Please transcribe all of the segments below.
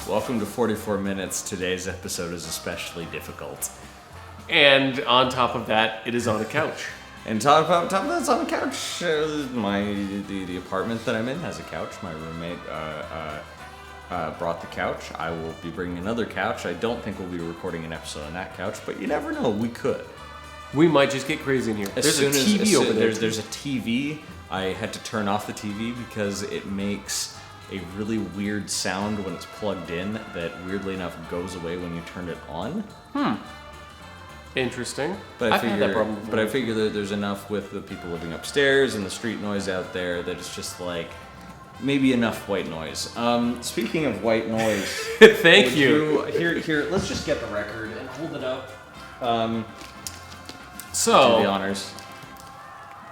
Welcome to 44 Minutes. Today's episode is especially difficult. And on top of that, it is on a couch. And top of that's on a couch. The apartment that I'm in has a couch. My roommate brought the couch. I will be bringing another couch. I don't think we'll be recording an episode on that couch, but you never know. We could. We might just get crazy in here. There's a TV over there. There's a TV. I had to turn off the TV because it makes a really weird sound when it's plugged in that weirdly enough goes away when you turn it on. Interesting. But I figure, had that problem before. But I figure that there's enough with the people living upstairs and the street noise out there that it's just like maybe enough white noise. Speaking of white noise, thank you. Here. Let's just get the record and hold it up. So do the honors.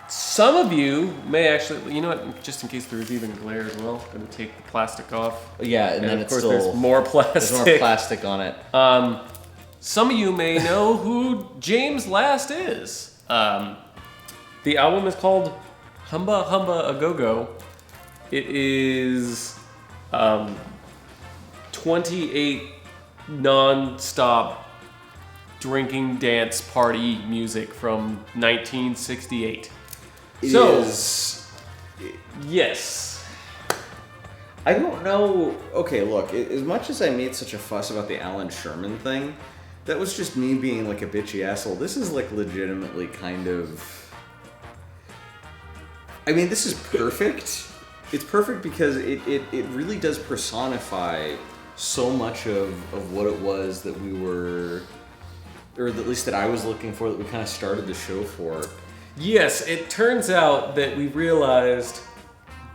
Some of you may actually, you know what? Just in case there is even glare as well, I'm gonna take the plastic off. Yeah, and then of it's course still there's more plastic. There's more plastic on it. Some of you may know who James Last is. The album is called Humba Humba a Gogo. It is 28 non-stop drinking dance party music from 1968. Yes. I don't know. Okay, look, as much as I made such a fuss about the Alan Sherman thing, that was just me being like a bitchy asshole. This is like legitimately kind of... I mean, this is perfect. It's perfect because it really does personify so much of what it was that we were... or at least that I was looking for, that we kind of started the show for. Yes, it turns out that we realized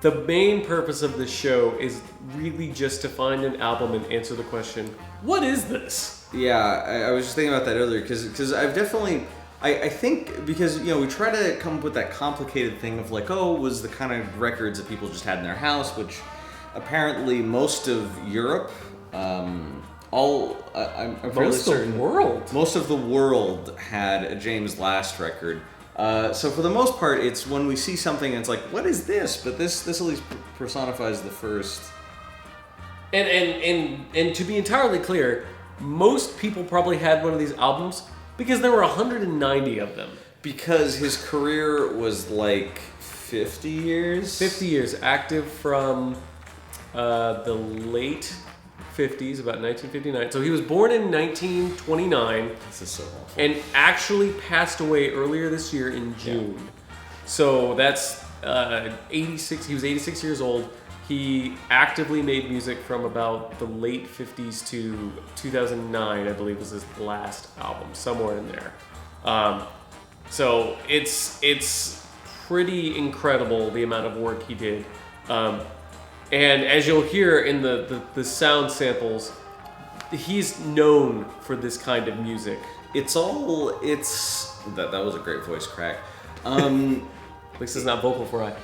the main purpose of this show is really just to find an album and answer the question, what is this? Yeah, I was just thinking about that earlier because I've definitely I think because we try to come up with that complicated thing of like, oh, it was the kind of records that people just had in their house, which apparently most of Europe, I'm fairly certain most of the world had a James Last record. So for the most part, it's when we see something, it's like, what is this? But this at least personifies the first. And to be entirely clear, most people probably had one of these albums because there were 190 of them. Because his career was like 50 years? 50 years, active from the late 50s, about 1959. So he was born in 1929. This is so awful. And actually passed away earlier this year in June. Yeah. So that's 86. He was 86 years old. He actively made music from about the late 50s to 2009, I believe, was his last album, somewhere in there. So it's pretty incredible the amount of work he did. And as you'll hear in the sound samples, he's known for this kind of music. That was a great voice crack. At least it's not vocal fry.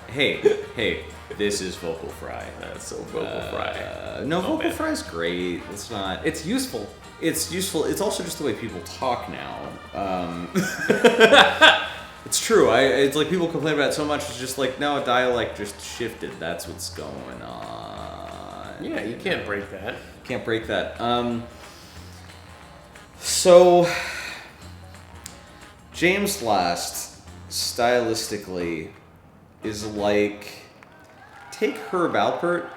Hey, this is vocal fry. That's so vocal fry. No, vocal fry's great. It's not. It's useful. It's useful. It's also just the way people talk now. It's true. It's like people complain about it so much. It's just like, no, a dialect just shifted. That's what's going on. Yeah, you can't break that. Can't break that. So James Last, stylistically, is like, take Herb Alpert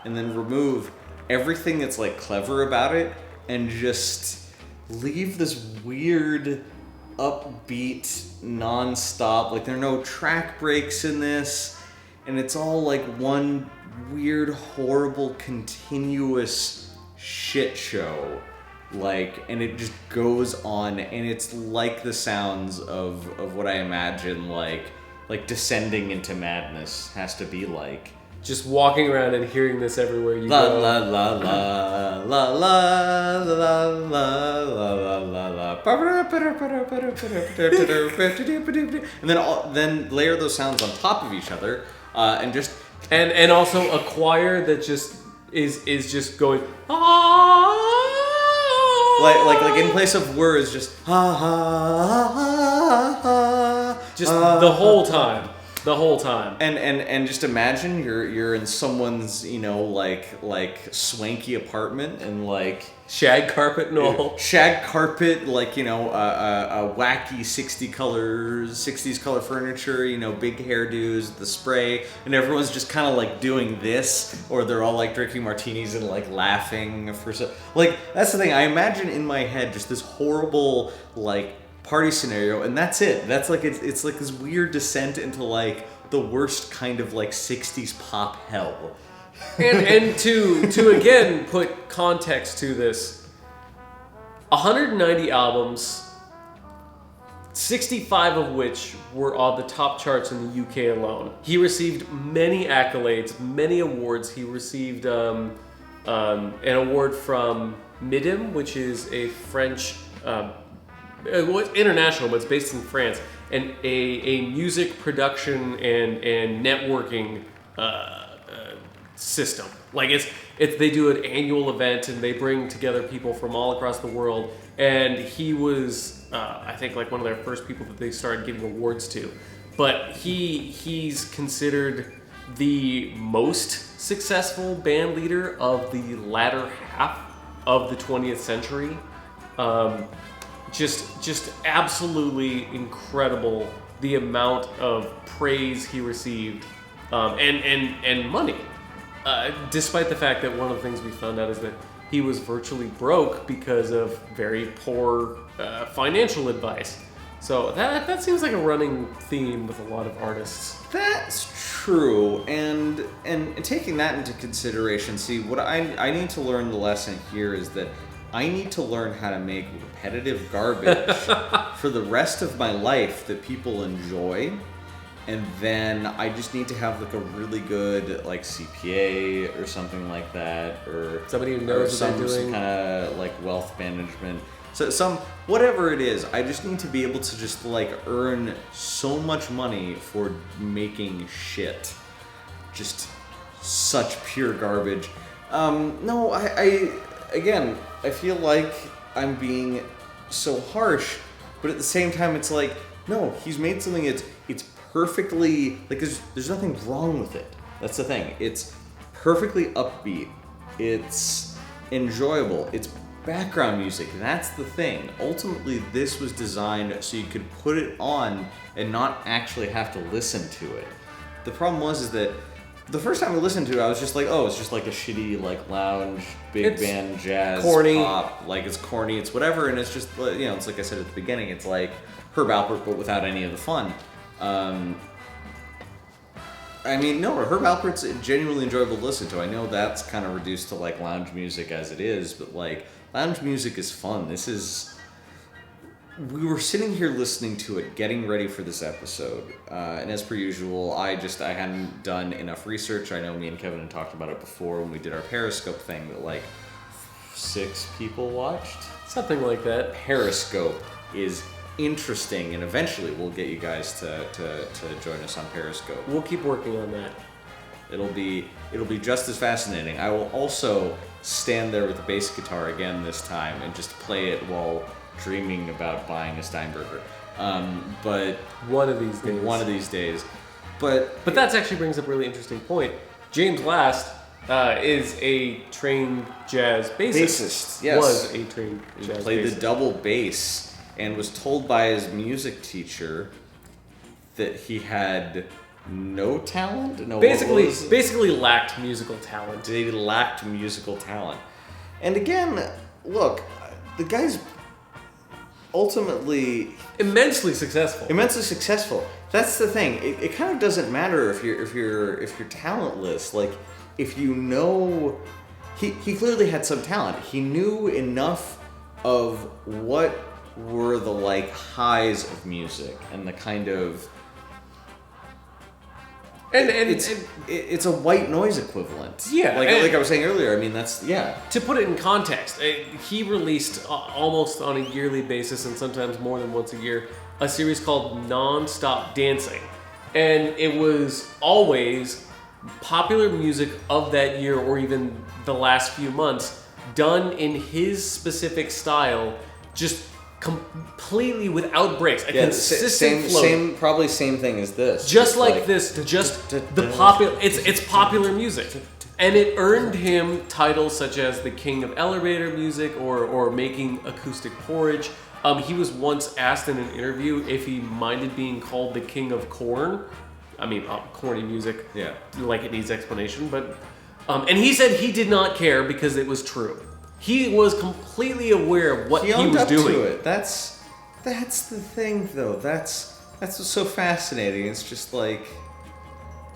and then remove everything that's like clever about it and just leave this weird, upbeat, non-stop, like there are no track breaks in this, and it's all like one weird, horrible, continuous shit show. Like, and it just goes on, and it's like the sounds of what I imagine like descending into madness has to be like. Just walking around and hearing this everywhere you la, go. La la la la la la la la la la. And then layer those sounds on top of each other, and just and also a choir that just is just going like in place of words, just just the whole time. The whole time. And just imagine you're in someone's, like swanky apartment and like shag carpet and all. Shag carpet, like, a wacky 60s color furniture, big hairdos, the spray, and everyone's just kind of like doing this, or they're all like drinking martinis and like laughing for like, that's the thing. I imagine in my head just this horrible like party scenario, and that's it. That's like it's like this weird descent into like the worst kind of like 60s pop hell. And to again put context to this, 190 albums, 65 of which were on the top charts in the UK alone. He received many accolades, many awards. He received an award from MIDIM, which is a French international, but it's based in France, and a music production and networking system. Like it's they do an annual event and they bring together people from all across the world. And he was, I think, like one of their first people that they started giving awards to. But he's considered the most successful band leader of the latter half of the 20th century. Just absolutely incredible the amount of praise he received, and money. Despite the fact that one of the things we found out is that he was virtually broke because of very poor financial advice. So that seems like a running theme with a lot of artists. That's true, and taking that into consideration, see, what I need to learn the lesson here is that I need to learn how to make repetitive garbage for the rest of my life that people enjoy. And then I just need to have like a really good like CPA or something like that, or somebody who knows what they're doing, some kind of like wealth management. So whatever it is, I just need to be able to just like earn so much money for making shit, just such pure garbage. No, I feel like I'm being so harsh, but at the same time, it's like, no, he's made something. It's perfectly like there's nothing wrong with it. That's the thing. It's perfectly upbeat. It's enjoyable. It's background music. That's the thing. Ultimately, this was designed so you could put it on and not actually have to listen to it. The problem is that the first time I listened to it, I was just like, oh, it's just like a shitty like lounge big band jazz corny pop. Like it's corny. It's whatever, and it's just it's like I said at the beginning. It's like Herb Alpert, but without any of the fun. I mean, no, Herb Alpert's genuinely enjoyable to listen to. I know that's kind of reduced to like lounge music as it is, but like lounge music is fun. We were sitting here listening to it, getting ready for this episode, and as per usual, I hadn't done enough research. I know me and Kevin had talked about it before when we did our Periscope thing that like 6 people watched. Something like that. Periscope is interesting, and eventually we'll get you guys to join us on Periscope. We'll keep working on that. It'll be just as fascinating. I will also stand there with the bass guitar again this time and just play it while dreaming about buying a Steinberger. But one of these days. But that actually brings up a really interesting point. James Last is a trained jazz bassist. Yes. Was a trained jazz played bassist. the double bass and was told by his music teacher that he had no talent. Basically lacked musical talent. He lacked musical talent. And again, look, the guy's ultimately immensely successful. That's the thing. It kind of doesn't matter if you're talentless. Like if you know, he clearly had some talent. He knew enough of what were the like highs of music and the kind of it's a white noise equivalent. Yeah, like I was saying earlier. I mean, that's To put it in context, he released almost on a yearly basis, and sometimes more than once a year, a series called Non-Stop Dancing, and it was always popular music of that year or even the last few months, done in his specific style, just completely without breaks. A consistent flow. Probably same thing as this. Just like this, just the popular. It's popular music, and it earned him titles such as the King of Elevator Music or making acoustic porridge. He was once asked in an interview if he minded being called the King of Corn. I mean, corny music. Yeah. Like it needs explanation, but and he said he did not care because it was true. He was completely aware of what he was doing. To it. That's the thing, though. That's what's so fascinating. It's just like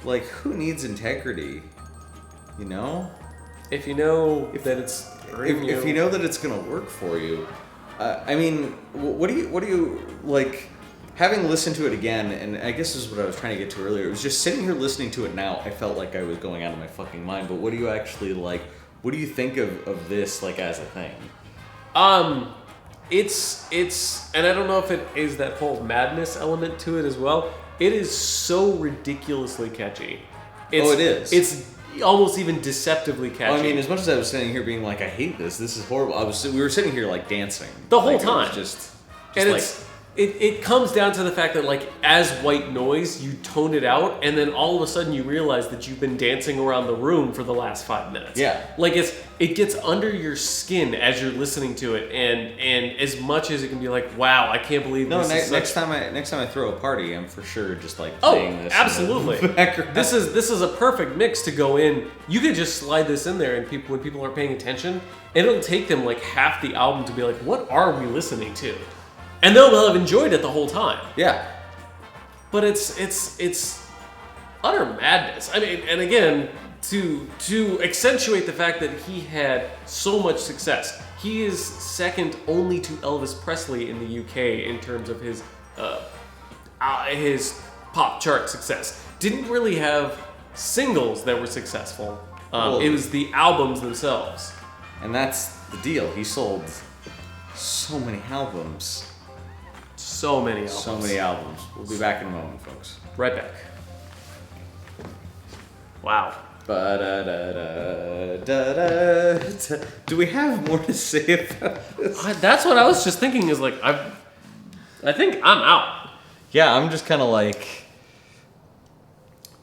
who needs integrity? You know? If you know that it's if you know that it's gonna work for you. I mean, what do you like? Having listened to it again, and I guess this is what I was trying to get to earlier. It was just sitting here listening to it now. I felt like I was going out of my fucking mind. But what do you actually like? What do you think of this, like, as a thing? It's, and I don't know if it is that whole madness element to it as well. It is so ridiculously catchy. It is. It's almost even deceptively catchy. Well, I mean, as much as I was sitting here being like, I hate this. This is horrible. We were sitting here like dancing the whole time. It was just and like, it comes down to the fact that, like, as white noise, you tone it out, and then all of a sudden you realize that you've been dancing around the room for the last 5 minutes. Yeah. Like, it gets under your skin as you're listening to it, and as much as it can be like, wow, I can't believe this. Next time I throw a party, I'm for sure just like playing this. Absolutely. This is a perfect mix to go in. You could just slide this in there, and when people aren't paying attention, it'll take them like half the album to be like, what are we listening to? And they'll have enjoyed it the whole time. Yeah. But it's utter madness. I mean, and again, to accentuate the fact that he had so much success, he is second only to Elvis Presley in the UK in terms of his pop chart success. Didn't really have singles that were successful. It was the albums themselves. And that's the deal. He sold so many albums. So many albums. So many albums. We'll be back in a moment, folks. Right back. Wow. Do we have more to say about this? That's what I was just thinking. Is like I think I'm out. Yeah, I'm just kind of like.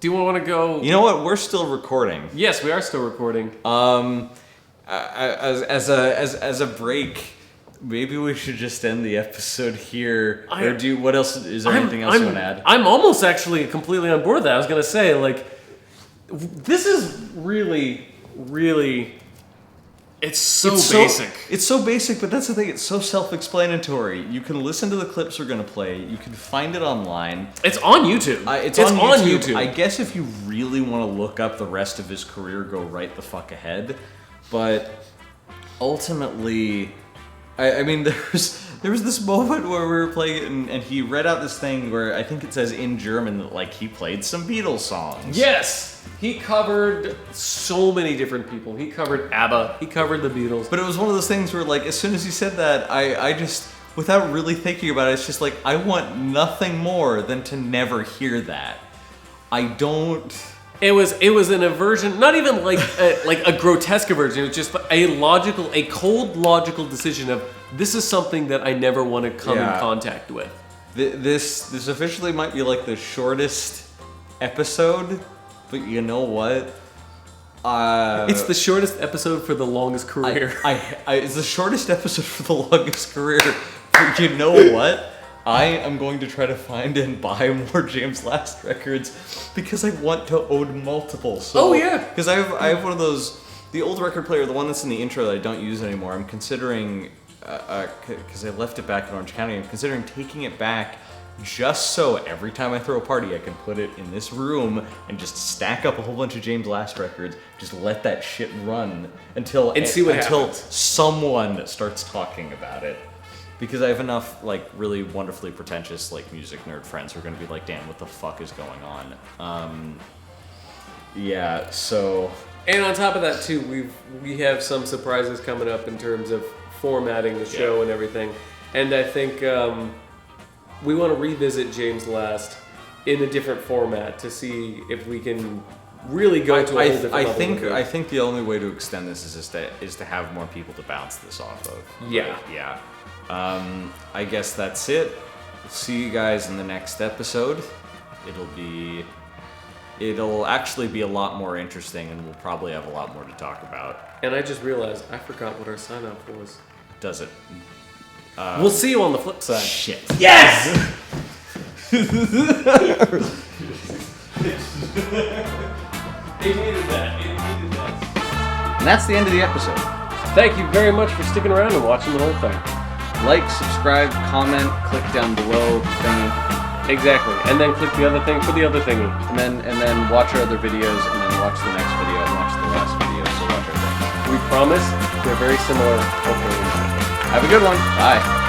Do you want to go? You know what? We're still recording. Yes, we are still recording. As a break, maybe we should just end the episode here. What else? Is there anything else you want to add? I'm almost actually completely on board with that. I was gonna say, like, this is really, really. It's so basic. It's so basic, but that's the thing. It's so self-explanatory. You can listen to the clips we're gonna play. You can find it online. It's on YouTube. It's on YouTube. I guess if you really want to look up the rest of his career, go right the fuck ahead. But ultimately, I mean, there was this moment where we were playing and he read out this thing where I think it says in German that like he played some Beatles songs. Yes. He covered so many different people. He covered ABBA. He covered the Beatles. But it was one of those things where, like, as soon as he said that, I just, without really thinking about it, it's just like, I want nothing more than to never hear that. I don't... It was an aversion, not even like a grotesque aversion. It was just a cold logical decision of, this is something that I never want to come in contact with. This officially might be like the shortest episode. But you know what? It's the shortest episode for the longest career. It's the shortest episode for the longest career. But you know what? I am going to try to find and buy more James Last records because I want to own multiple. So, because I have one of those, the old record player, the one that's in the intro that I don't use anymore. I'm considering, because I left it back in Orange County, I'm considering taking it back. Just so every time I throw a party, I can put it in this room and just stack up a whole bunch of James Last records. Just let that shit run until someone starts talking about it. Because I have enough like really wonderfully pretentious like music nerd friends who are going to be like, "Dan, what the fuck is going on?" Yeah. So. And on top of that too, we have some surprises coming up in terms of formatting the show and everything, and I think. We want to revisit James Last in a different format to see if we can really go to a whole different level. I think the only way to extend this is to have more people to bounce this off of. Yeah. Yeah. I guess that's it. We'll see you guys in the next episode. It'll actually be a lot more interesting, and we'll probably have a lot more to talk about. And I just realized I forgot what our sign-off was. Does it? We'll see you on the flip side. Shit. Yes! They needed that. And that's the end of the episode. Thank you very much for sticking around and watching the whole thing. Like, subscribe, comment, click down below thingy. Exactly. And then click the other thing for the other thingy. And then watch our other videos, and then watch the next video, and watch the last video, so watch our thing. We promise they're very similar. Okay. Have a good one. Bye.